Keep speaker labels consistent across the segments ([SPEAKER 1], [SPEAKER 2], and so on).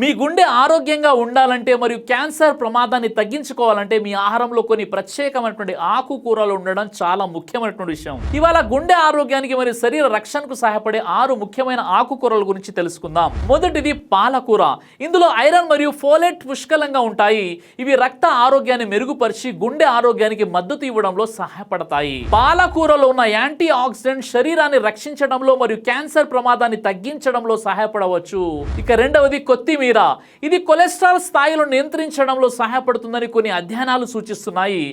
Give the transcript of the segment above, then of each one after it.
[SPEAKER 1] మీ గుండె ఆరోగ్యంగా ఉండాలంటే మరియు క్యాన్సర్ ప్రమాదాన్ని తగ్గించుకోవాలంటే మీ ఆహారంలో కొన్ని ప్రత్యేకమైనటువంటి ఆకుకూరలు ఉండడం చాలా ముఖ్యమైనటువంటి విషయం. ఇవాళ గుండె ఆరోగ్యానికి మరియు శరీర రక్షణకు సహాయపడే 6 ముఖ్యమైన ఆకుకూరల గురించి తెలుసుకుందాం. మొదటిది పాలకూర. ఇందులో ఐరన్ మరియు ఫోలేట్ పుష్కలంగా ఉంటాయి. ఇవి రక్త ఆరోగ్యాన్ని మెరుగుపరిచి గుండె ఆరోగ్యానికి మద్దతు ఇవ్వడంలో సహాయపడతాయి. పాలకూరలో ఉన్న యాంటీ ఆక్సిడెంట్ శరీరాన్ని రక్షించడంలో మరియు క్యాన్సర్ ప్రమాదాన్ని తగ్గించడంలో సహాయపడవచ్చు. ఇక రెండవది కొత్తిమీర. ఇది కొలెస్ట్రాల్ స్థాయిలను నియంత్రించడంలో సహాయపడుతుందని కొన్ని అధ్యయనాలు సూచిస్తున్నాయి.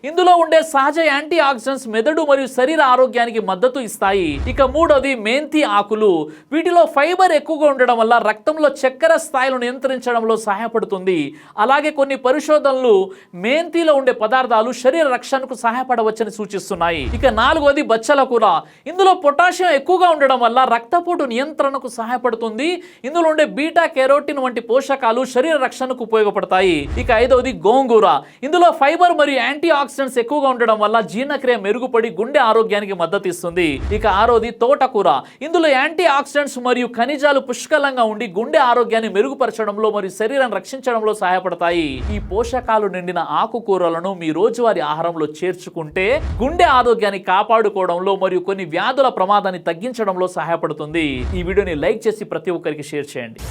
[SPEAKER 1] ఇందులో ఉండే సహజ యాంటీ ఆక్సిడెంట్స్ మెదడు మరియు శరీర ఆరోగ్యానికి మద్దతు ఇస్తాయి. ఇక మూడవది మెంతి ఆకులు. వీటిలో ఫైబర్ ఎక్కువగా ఉండడం వల్ల రక్తంలో చక్కెర స్థాయిలను నియంత్రించడంలో సహాయపడుతుంది. అలాగే కొన్ని పరిశోధనలు మెంతిలో ఉండే పదార్థాలు శరీర రక్షణకు సహాయపడవచ్చని సూచిస్తున్నాయి. ఇక నాలుగవది బచ్చల కూర. ఇందులో పొటాషియం ఎక్కువగా ఉండడం వల్ల రక్తపోటు నియంత్రణకు సహాయపడుతుంది. ఇందులో ఉండే బీటా కెరోటిన్ వంటి పోషకాలు శరీర రక్షణకు ఉపయోగపడతాయి. ఇక ఐదవది గోంగూర. ఇందులో ఫైబర్ మరియు యాంటీ ఆక్సిడెంట్స్ ఎక్కువగా ఉండడం వల్ల జీర్ణక్రియ మెరుగుపడి గుండె ఆరోగ్యానికి మద్దతు ఇస్తుంది. ఇక ఆరోది తోటకూర. ఇందులో యాంటీ ఆక్సిడెంట్స్ మరియు ఖనిజాలు పుష్కలంగా ఉండి గుండె ఆరోగ్యాన్ని మెరుగుపరచడంలో మరియు శరీరాన్ని రక్షించడంలో సహాయపడతాయి. ఈ పోషకాలు నిండిన ఆకుకూరలను మీ రోజువారీ ఆహారంలో చేర్చుకుంటే గుండె ఆరోగ్యాన్ని కాపాడుకోవడంలో మరియు కొన్ని వ్యాధుల ప్రమాదాన్ని తగ్గించడంలో సహాయపడుతుంది. ఈ వీడియోని లైక్ చేసి ప్రతి ఒక్కరికి షేర్ చేయండి.